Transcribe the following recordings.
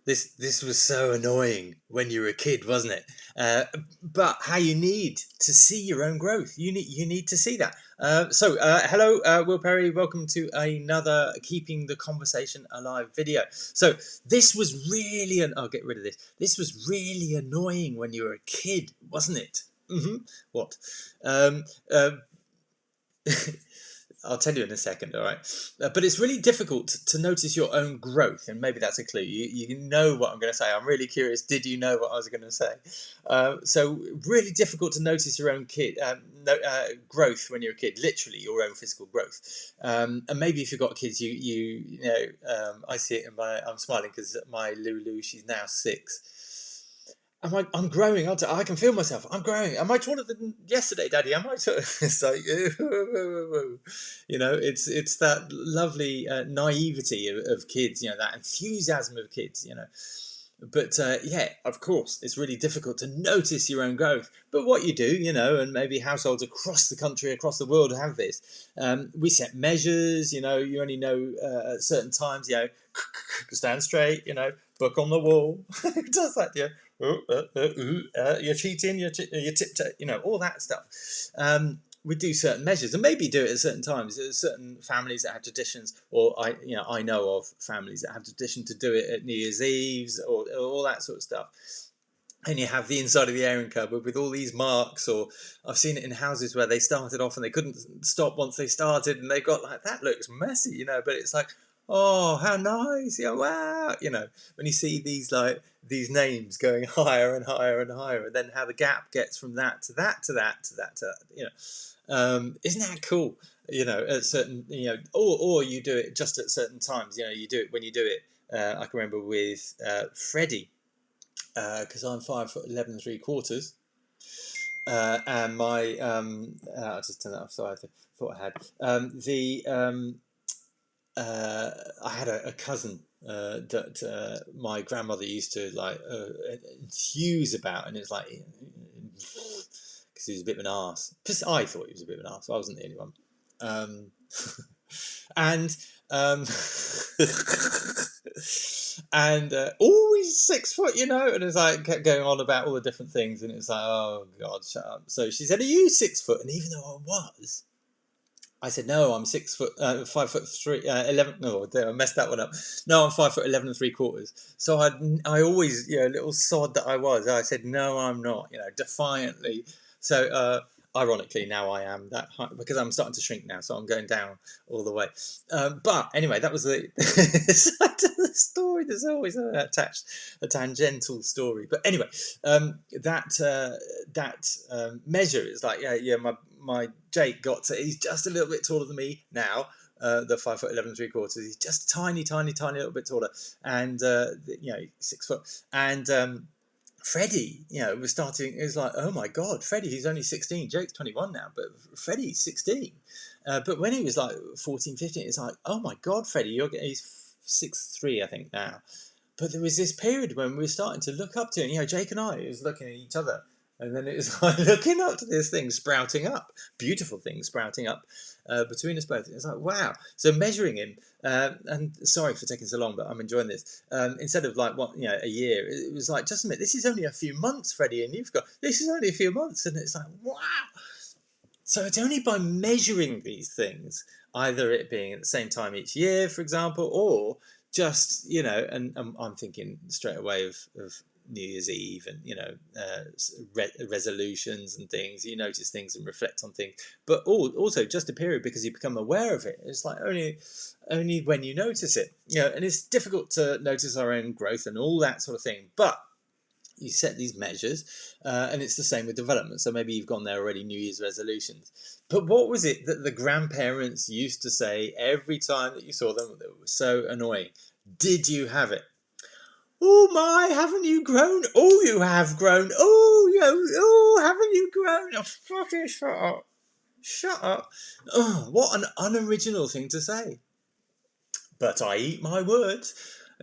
This was so annoying when you were a kid, wasn't it? But how you need to see your own growth. You need to see that. Hello, Will Perry. Welcome to another Keeping the Conversation Alive video. So this was really I'll get rid of this. This was really annoying when you were a kid, wasn't it? What? Um, uh, I'll tell you in a second, all right? But it's really difficult to notice your own growth, and maybe that's a clue. You know what I'm going to say. I'm really curious. Did you know what I was going to say? So really difficult to notice your own growth when you're a kid, literally your own physical growth. And maybe if you've got kids, you know, I see it in I'm smiling because my Lulu, she's now 6. I'm growing. I can feel myself. I'm growing. Am I taller than yesterday, Daddy? Am I taller? It's like, you know, it's that lovely naivety of kids. You know, that enthusiasm of kids. You know, but yeah, of course, it's really difficult to notice your own growth. But what you do, you know, and maybe households across the country, across the world have this. We set measures. You know, you only know at certain times. You know, stand straight. You know, book on the wall. It does that, yeah. You're cheating, you're tiptoe, you know, all that stuff. We do certain measures, and maybe do it at certain times. There's certain families that have traditions, or I know of families that have tradition to do it at New Year's Eves, or all that sort of stuff. And you have the inside of the airing cupboard with all these marks, or I've seen it in houses where they started off and they couldn't stop once they started, and they got like, that looks messy, you know, but it's like, oh, how nice, yeah, wow, you know, when you see these names going higher and higher and higher, and then how the gap gets from that to that to that to that to that, you know, isn't that cool? You know, at certain, you know, or you do it just at certain times, you know, you do it when you do it. I can remember with Freddie, because I'm 5'11 3/4, and my I'll just turn that off. Sorry, I thought I had I had a cousin that my grandmother used to like enthuse about, and it's like because he was a bit of an arse. I thought he was a bit of an arse. I wasn't the only one. And and always 6 foot, you know, and it's like kept going on about all the different things, and it's like, oh God, shut up. So she said, "Are you 6 foot?" And even though I was, I said, "No, I'm 6 foot, 5'3", 11." No, I messed that one up. No, I'm 5'11 3/4. So I always, you know, little sod that I was, I said, "No, I'm not," you know, defiantly. So ironically, now I am that high because I'm starting to shrink now, so I'm going down all the way. But anyway, that was the side of the story. There's always a tangential story. But anyway, that measure is like, yeah, my Jake he's just a little bit taller than me now. The 5'11 3/4. He's just tiny little bit taller, and you know, 6 foot. And Freddie, you know, was starting. It was like, oh my God, Freddie, he's only 16. Jake's 21 now, but Freddie's 16. But when he was like 14, 15, it's like, oh my God, Freddie, he's 6'3", I think now. But there was this period when we were starting to look up to him. You know, Jake and I was looking at each other, and then it was like looking up to this thing sprouting up, beautiful thing sprouting up between us both. It's like, wow. So measuring him, and sorry for taking so long, but I'm enjoying this. Instead of like a year, it was like, just a minute, this is only a few months, Freddie, and this is only a few months, and it's like, wow. So it's only by measuring these things, either it being at the same time each year, for example, or just, you know, and I'm thinking straight away of New Year's Eve and, you know, resolutions and things. You notice things and reflect on things, but also just a period because you become aware of it. It's like only when you notice it, you know, and it's difficult to notice our own growth and all that sort of thing, but you set these measures, and it's the same with development. So maybe you've gone there already, New Year's resolutions. But what was it that the grandparents used to say every time that you saw them that was so annoying? Did you have it? Oh my, haven't you grown? Oh, you have grown. Oh, haven't you grown? Oh, fucking shut up. Shut up. Oh, what an unoriginal thing to say. But I eat my words.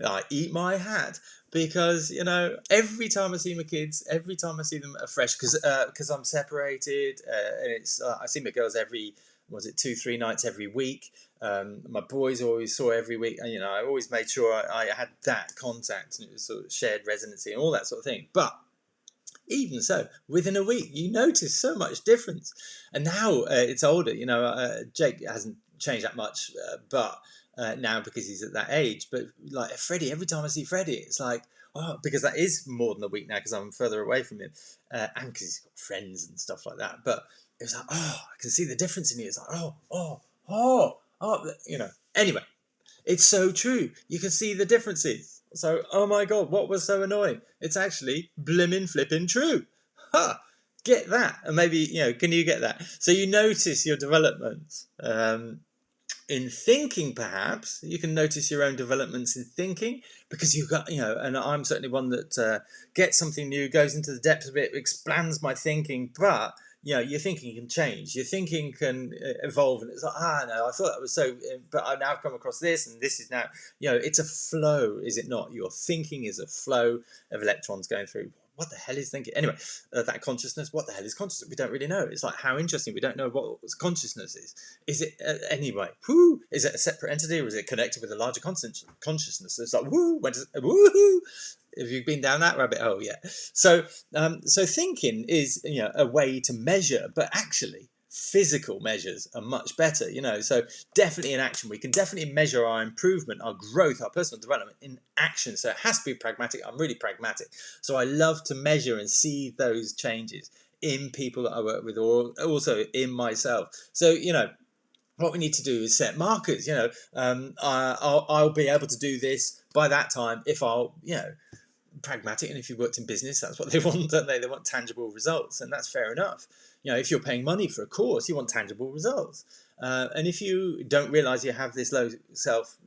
I eat my hat. Because, you know, every time I see my kids, every time I see them afresh, because I'm separated, and I see my girls every, 2-3 nights every week, My boys always saw every week, and I always made sure I had that contact, and it was sort of shared residency and all that sort of thing. But even so, within a week, you notice so much difference. And now it's older, Jake hasn't changed that much, but now because he's at that age. But like Freddie, every time I see Freddie, it's like, oh, because that is more than a week now because I'm further away from him, and because he's got friends and stuff like that. But it was like, oh, I can see the difference in you. It's like, Anyway, it's so true. You can see the differences. So, oh my God, what was so annoying? It's actually blimmin' flippin' true. Ha! Get that. And maybe, can you get that? So you notice your developments. In thinking, perhaps, you can notice your own developments in thinking because you've got, and I'm certainly one that gets something new, goes into the depths of it, expands my thinking, but your thinking can change. Your thinking can evolve, and it's like, no, I thought that was so, but I've now come across this, and this is now, it's a flow, is it not? Your thinking is a flow of electrons going through. What the hell is thinking? Anyway, that consciousness, what the hell is consciousness? We don't really know. It's like, how interesting. We don't know what consciousness is. Is it, anyway, whoo, is it a separate entity, or is it connected with a larger consciousness? It's like, woo, when does, woohoo. Have you been down that rabbit hole yet? So thinking is a way to measure, but actually physical measures are much better. So definitely in action, we can definitely measure our improvement, our growth, our personal development in action. So it has to be pragmatic. I'm really pragmatic, so I love to measure and see those changes in people that I work with, or also in myself. So what we need to do is set markers. I'll be able to do this by that time if I'll pragmatic, and if you worked in business, that's what they want, don't they? They want tangible results, and that's fair enough. If you're paying money for a course, you want tangible results, and if you don't realize you have this low self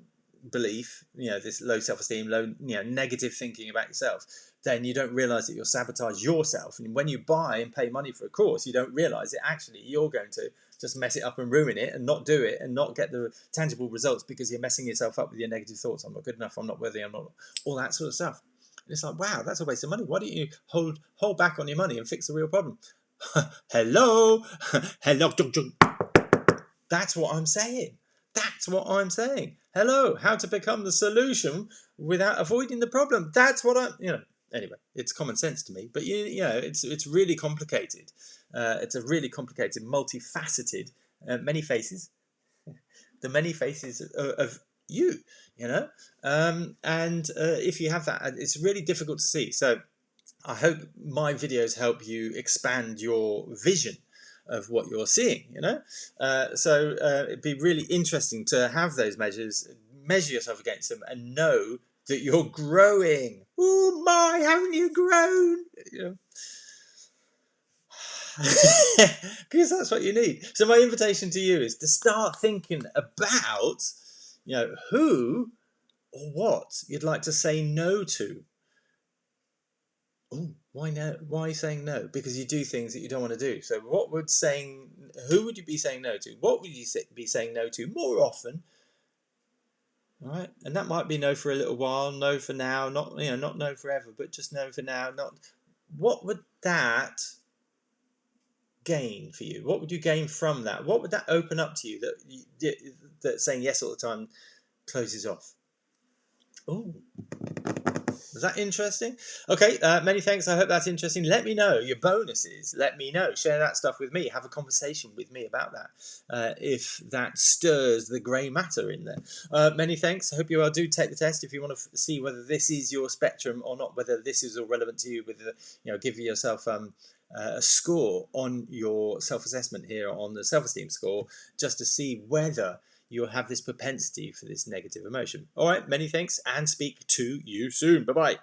belief, this low self-esteem, low negative thinking about yourself, then you don't realize that you'll sabotage yourself. And when you buy and pay money for a course, you don't realize that actually you're going to just mess it up and ruin it and not do it and not get the tangible results because you're messing yourself up with your negative thoughts. I'm not good enough, I'm not worthy, I'm not, all that sort of stuff. And it's like, wow, that's a waste of money. Why don't you hold back on your money and fix the real problem? Hello. That's what I'm saying. That's what I'm saying. Hello, how to become the solution without avoiding the problem. That's what anyway, it's common sense to me, but it's really complicated. It's a really complicated, multifaceted, many faces, the many faces of you, and if you have that, it's really difficult to see. So I hope my videos help you expand your vision of what you're seeing, so it'd be really interesting to have those measures, measure yourself against them, and know that you're growing. Oh my, haven't you grown? Because that's what you need. So my invitation to you is to start thinking about who or what you'd like to say no to. Oh, why no? Why saying no? Because you do things that you don't want to do. So who would you be saying no to? What would you be saying no to more often? All right, and that might be no for a little while, no for now, not not no forever, but just no for now. Not what would that gain for you? What would you gain from that? What would that open up to you that saying yes all the time closes off? Oh, was that interesting? Okay, many thanks. I hope that's interesting. Let me know your bonuses. Let me know. Share that stuff with me. Have a conversation with me about that if that stirs the grey matter in there. Many thanks. I hope you all do take the test if you want to see whether this is your spectrum or not, whether this is all relevant to you, whether give yourself a score on your self-assessment here on the self-esteem score, just to see whether you'll have this propensity for this negative emotion. All right, many thanks, and speak to you soon. Bye-bye.